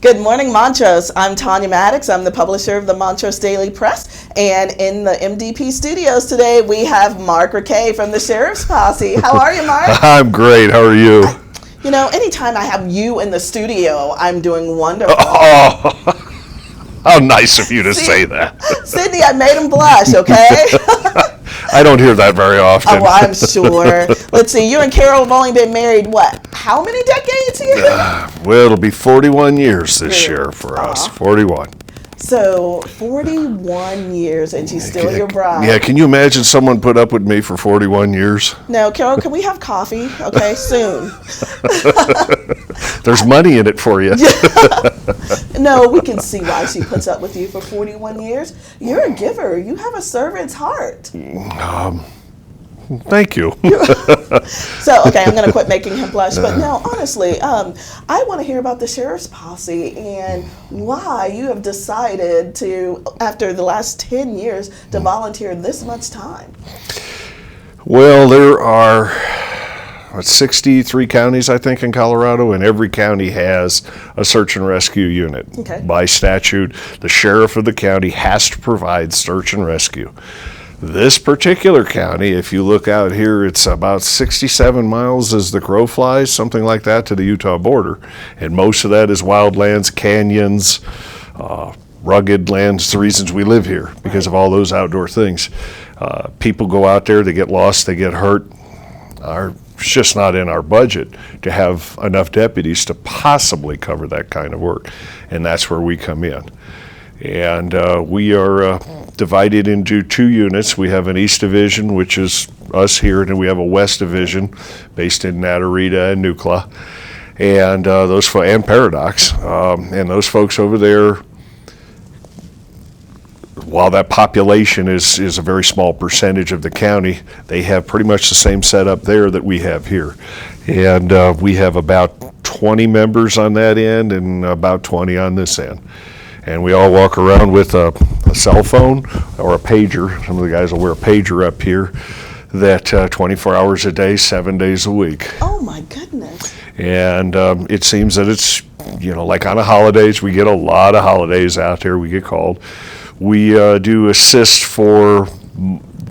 Good morning, Montrose. I'm Tonya Maddox. I'm the publisher of the Montrose Daily Press. And in the MDP Studios today, we have Mark Rackay from the Sheriff Posse. How are you, Mark? I'm great. How are you? You know, anytime I have you in the studio, I'm doing wonderful. Oh, how nice of you to say that. Sydney, I made him blush, okay? I don't hear that very often. Oh, I'm sure. Let's see, you and Carol have only been married, what, how many decades here? Well, it'll be 41 years this year for us, 41. So, 41 years, and she's still your bride. Yeah, can you imagine someone put up with me for 41 years? No, Carol, can we have coffee? Okay, soon. There's money in it for you. No, we can see why she puts up with you for 41 years. You're a giver. You have a servant's heart. Thank you. So, okay, I'm going to quit making him blush. But no, honestly, I want to hear about the Sheriff's Posse and why you have decided to, after the last 10 years, to volunteer this much time. Well, there are 63 counties, I think, in Colorado, and every county has a search and rescue unit. Okay. By statute, the sheriff of the county has to provide search and rescue. This particular county, if you look out here, it's about 67 miles as the crow flies, something like that, to the Utah border. And most of that is wildlands, canyons, rugged lands, the reasons we live here, because of all those outdoor things. People go out there, they get lost, they get hurt. It's just not in our budget to have enough deputies to possibly cover that kind of work. And that's where we come in. And we are divided into two units. We have an East Division, which is us here, and then we have a West Division based in Natarita and Nucla, and and Paradox. And those folks over there, while that population is a very small percentage of the county, they have pretty much the same setup there that we have here. And we have about 20 members on that end and about 20 on this end. And we all walk around with a cell phone or a pager. Some of the guys will wear a pager up here that 24 hours a day, 7 days a week. Oh, my goodness. And it seems that it's, like on the holidays, we get a lot of holidays out there. We get called. We do assist for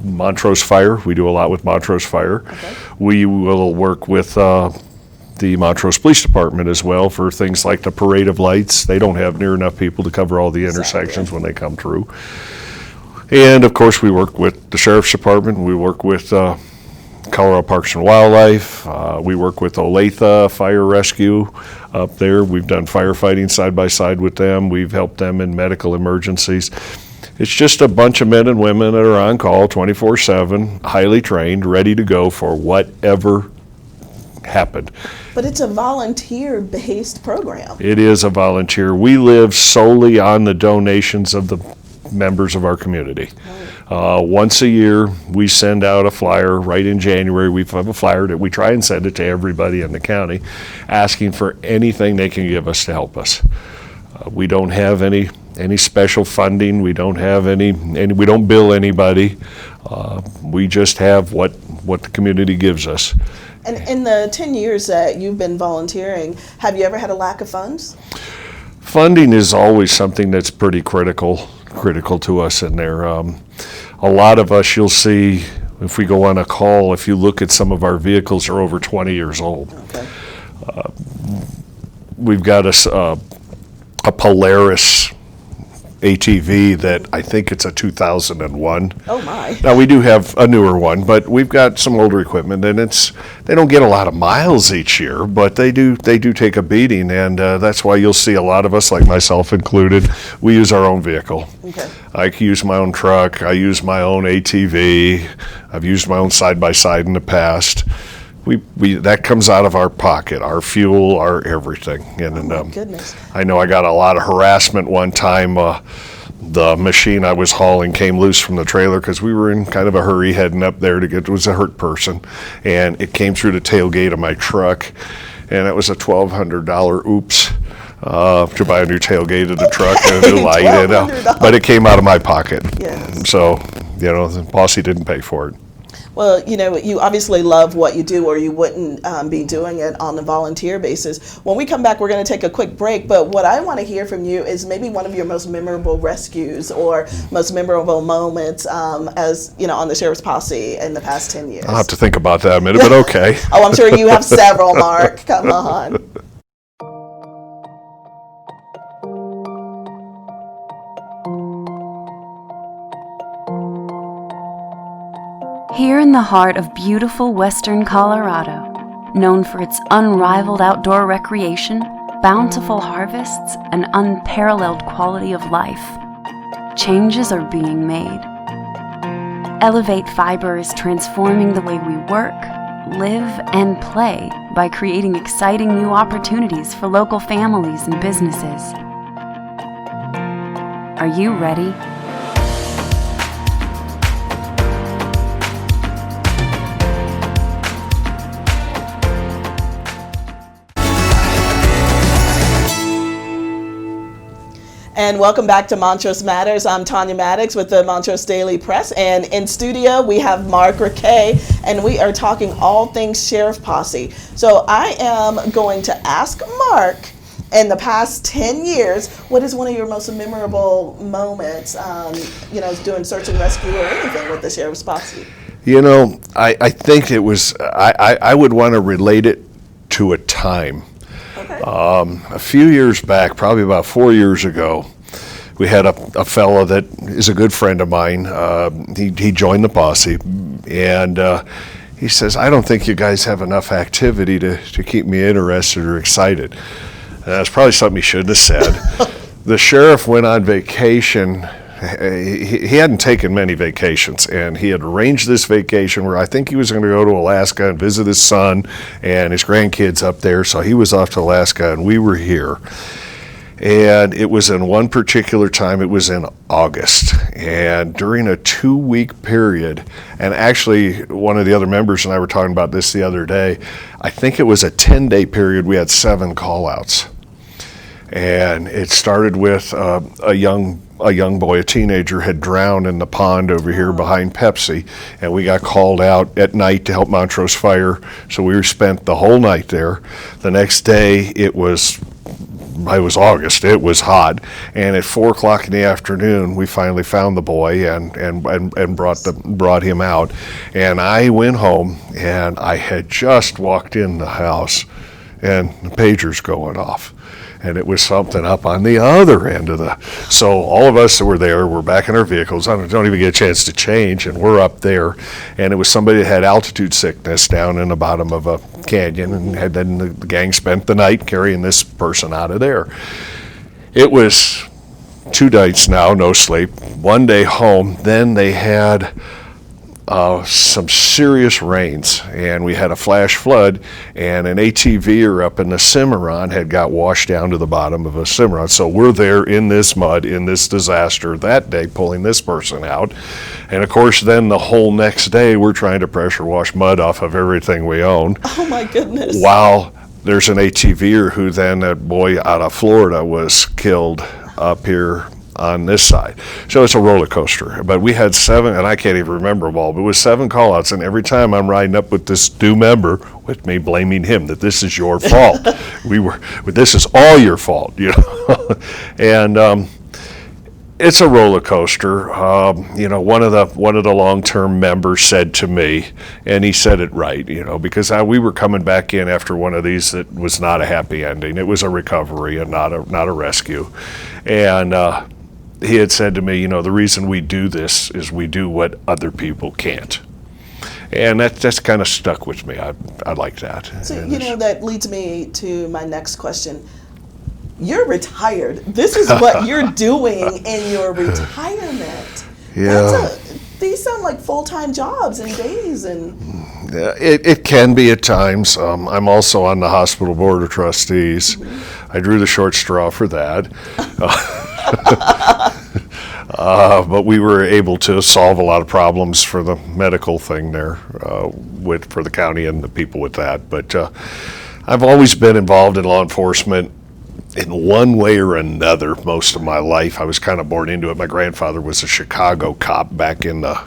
Montrose Fire. We do a lot with Montrose Fire. Okay. We will work with the Montrose Police Department as well for things like the parade of lights. They don't have near enough people to cover all the intersections when they come through. And of course we work with the Sheriff's Department. We work with Colorado Parks and Wildlife. We work with Olathe Fire Rescue up there. We've done firefighting side by side with them. We've helped them in medical emergencies. It's just a bunch of men and women that are on call 24/7, highly trained, ready to go for whatever happened. But it's a volunteer-based program. It is a volunteer. We live solely on the donations of the members of our community. Right. Once a year, we send out a flyer. Right in January, we have a flyer that we try and send it to everybody in the county, asking for anything they can give us to help us. We don't have any special funding. We don't have we don't bill anybody. We just have what the community gives us. And in the 10 years that you've been volunteering, have you ever had a lack of funds? Funding is always something that's pretty critical to us in there. A lot of us, you'll see, if we go on a call, if you look at some of our vehicles, are over 20 years old. Okay. We've got a Polaris ATV that I think it's a 2001. Oh my. Now we do have a newer one, but we've got some older equipment, and they don't get a lot of miles each year, but they do take a beating, and that's why you'll see a lot of us, like myself included, we use our own vehicle. Okay. I use my own truck. I use my own ATV. I've used my own side-by-side in the past. We that comes out of our pocket, our fuel, our everything. And oh my goodness. I know I got a lot of harassment one time. The machine I was hauling came loose from the trailer because we were in kind of a hurry heading up there it was a hurt person, and it came through the tailgate of my truck, and it was a $1,200 oops to buy a new tailgate of the truck and a new light, but it came out of my pocket. Yes. So, the posse didn't pay for it. Well, you obviously love what you do, or you wouldn't be doing it on a volunteer basis. When we come back, we're going to take a quick break, but what I want to hear from you is maybe one of your most memorable rescues or most memorable moments as, on the Sheriff's Posse in the past 10 years. I'll have to think about that a minute, but okay. Oh, I'm sure you have several, Mark. Come on. Here in the heart of beautiful western Colorado, known for its unrivaled outdoor recreation, bountiful harvests, and unparalleled quality of life, changes are being made. Elevate Fiber is transforming the way we work, live, and play by creating exciting new opportunities for local families and businesses. Are you ready? And welcome back to Montrose Matters. I'm Tonya Maddox with the Montrose Daily Press, and in studio we have Mark Rackay, and we are talking all things Sheriff Posse. So I am going to ask Mark, in the past 10 years, what is one of your most memorable moments, doing search and rescue or anything with the Sheriff's Posse? I think it was, I would want to relate it to a time. Okay. A few years back, probably about 4 years ago, we had a fellow that is a good friend of mine. He joined the posse, and he says, "I don't think you guys have enough activity to keep me interested or excited." That's probably something he shouldn't have said. The sheriff went on vacation. He hadn't taken many vacations, and he had arranged this vacation where I think he was going to go to Alaska and visit his son and his grandkids up there. So he was off to Alaska, and we were here. And it was in one particular time, it was in August. And during a 2-week period, and actually one of the other members and I were talking about this the other day, I think it was a 10-day period, we had 7 call-outs. And it started with a young boy, a teenager, had drowned in the pond over here behind Pepsi, and we got called out at night to help Montrose Fire. So we spent the whole night there. The next day, it was August. It was hot, and at 4 o'clock in the afternoon, we finally found the boy and brought him out. And I went home, and I had just walked in the house, and the pager's going off. And it was something up on the other end of so all of us that were there were back in our vehicles. I don't even get a chance to change, and we're up there. And it was somebody that had altitude sickness down in the bottom of a canyon, and then the gang spent the night carrying this person out of there. It was 2 nights now, no sleep. 1 day home. Then they had some serious rains, and we had a flash flood, and an ATVer up in the Cimarron had got washed down to the bottom of a Cimarron. So we're there in this mud, in this disaster that day, pulling this person out. And of course, then the whole next day, we're trying to pressure wash mud off of everything we own. Oh my goodness. While there's an ATVer who then, that boy out of Florida, was killed up here on this side. So it's a roller coaster. But we had 7, and I can't even remember them all, but it was 7 call-outs, and every time I'm riding up with this new member, with me blaming him that this is your fault. This is all your fault, And it's a roller coaster. One of the long-term members said to me, and he said it right, because we were coming back in after one of these that was not a happy ending. It was a recovery and not a rescue. And he had said to me, the reason we do this is we do what other people can't. And that's kind of stuck with me. I like that. So, that leads me to my next question. You're retired. This is what you're doing in your retirement. Yeah. These sound like full-time jobs and days. And it can be at times. I'm also on the hospital board of trustees. I drew the short straw for that. But we were able to solve a lot of problems for the medical thing there for the county and the people with that. But I've always been involved in law enforcement in one way or another most of my life. I was kind of born into it. My grandfather was a Chicago cop back in the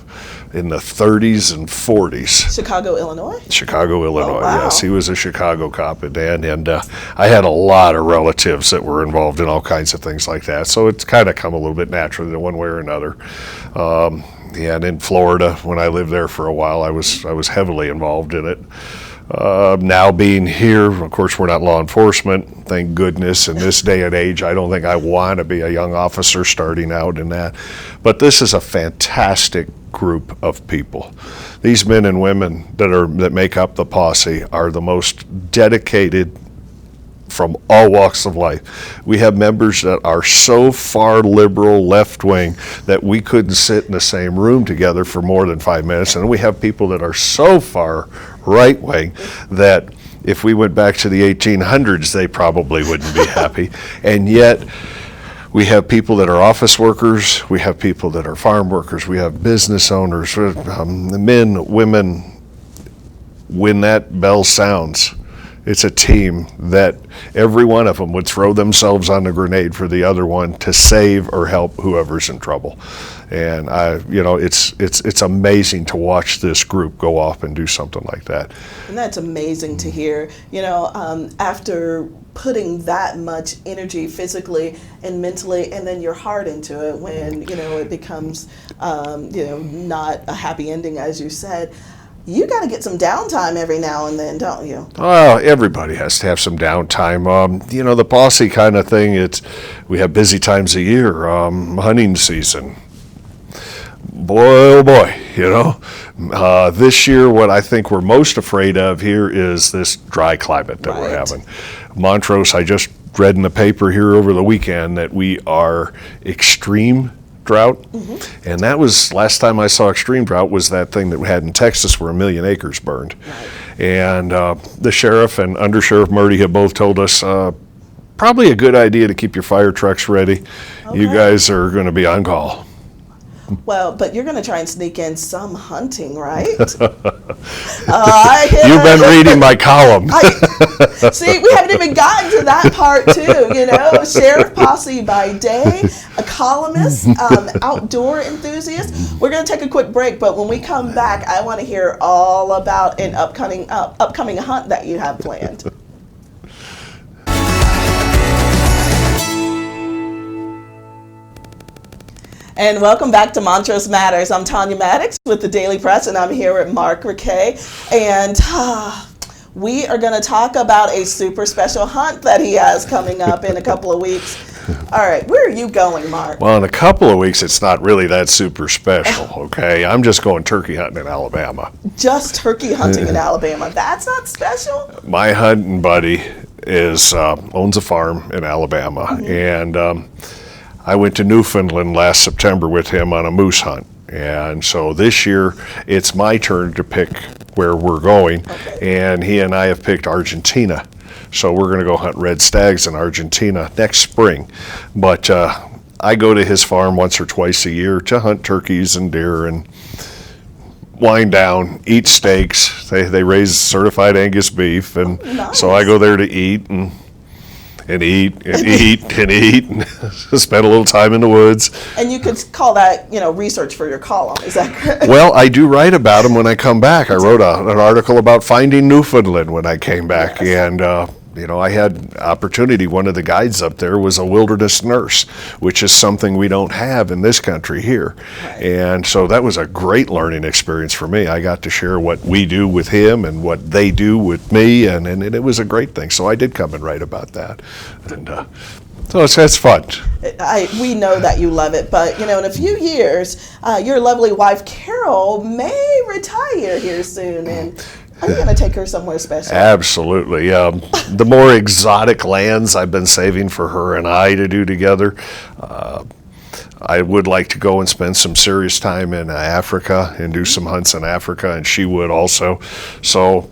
in the 30s and 40s. Chicago, Illinois? Chicago, Illinois, wow. Yes. He was a Chicago cop, and I had a lot of relatives that were involved in all kinds of things like that. So it's kind of come a little bit naturally in one way or another. And in Florida, when I lived there for a while, I was heavily involved in it. Now being here, of course, we're not law enforcement, thank goodness. In this day and age, I don't think I want to be a young officer starting out in that. But this is a fantastic group of people. These men and women that make up the posse are the most dedicated from all walks of life. We have members that are so far liberal, left-wing, that we couldn't sit in the same room together for more than 5 minutes. And we have people that are so far right-wing that if we went back to the 1800s, they probably wouldn't be happy. And yet, we have people that are office workers, we have people that are farm workers, we have business owners, men, women. When that bell sounds, it's a team that every one of them would throw themselves on the grenade for the other one to save or help whoever's in trouble. And it's amazing to watch this group go off and do something like that. And that's amazing to hear. After putting that much energy physically and mentally, and then your heart into it, when it becomes not a happy ending, as you said. You got to get some downtime every now and then, don't you? Well, everybody has to have some downtime. The posse kind of thing, we have busy times a year, hunting season. Boy, oh boy, this year what I think we're most afraid of here is this dry climate that we're having. Montrose, I just read in the paper here over the weekend that we are extreme drought, and that was last time I saw extreme drought was that thing that we had in Texas where 1 million acres burned. And the sheriff and Under Sheriff Murdy have both told us probably a good idea to keep your fire trucks ready. You guys are going to be on call. Well, but you're going to try and sneak in some hunting, right? You've been reading my column. See, we haven't even gotten to that part, too. Sheriff Posse by day, a columnist, outdoor enthusiast. We're going to take a quick break, but when we come back, I want to hear all about an upcoming hunt that you have planned. And welcome back to Montrose Matters. I'm Tonya Maddox with the Daily Press, and I'm here with Mark Rackay. And we are going to talk about a super special hunt that he has coming up in a couple of weeks. All right, where are you going, Mark? Well, in a couple of weeks, it's not really that super special, okay? I'm just going turkey hunting in Alabama. Just turkey hunting in Alabama. That's not special? My hunting buddy owns a farm in Alabama, and I went to Newfoundland last September with him on a moose hunt. And so this year, it's my turn to pick where we're going. And he and I have picked Argentina. So we're going to go hunt red stags in Argentina next spring. But I go to his farm once or twice a year to hunt turkeys and deer and wind down, eat steaks. They raise certified Angus beef. And so I go there to eat and eat and spend a little time in the woods. And you could call that, research for your column. Is that correct? Well, I do write about them when I come back. I wrote an article about finding Newfoundland when I came back, and I had opportunity. One of the guides up there was a wilderness nurse, which is something we don't have in this country here. And so that was a great learning experience for me. I got to share what we do with him and what they do with me, and it was a great thing. So I did come and write about that. And so it's fun. We know that you love it, but in a few years, your lovely wife, Carol, may retire here soon, and are you going to take her somewhere special? Absolutely. The more exotic lands I've been saving for her and I to do together. I would like to go and spend some serious time in Africa and do some hunts in Africa, and she would also. So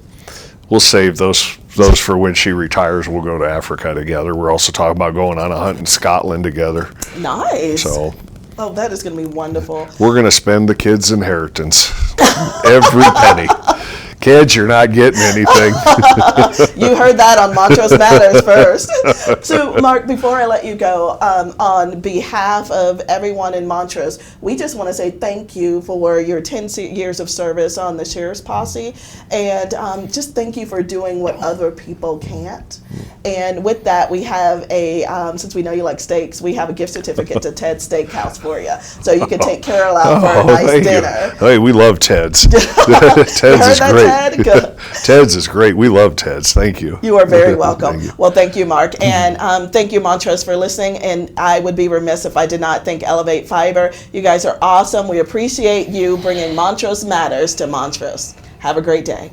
we'll save those for when she retires. We'll go to Africa together. We're also talking about going on a hunt in Scotland together. Nice. So. Oh, that is going to be wonderful. We're going to spend the kids' inheritance, every penny. Kids, you're not getting anything. You heard that on Montrose Matters first. So, Mark, before I let you go, on behalf of everyone in Montrose, we just want to say thank you for your 10 years of service on the Sheriff's Posse, and just thank you for doing what other people can't. And with that, we have a, since we know you like steaks, we have a gift certificate to Ted's Steakhouse for you. So you can take Carol out for a nice dinner. Hey, we love Ted's. Ted's is great. Ted? Good. Ted's is great. We love Ted's. Thank you. You are very welcome. Thank you. Well, thank you, Mark. And thank you, Montrose, for listening. And I would be remiss if I did not thank Elevate Fiber. You guys are awesome. We appreciate you bringing Montrose Matters to Montrose. Have a great day.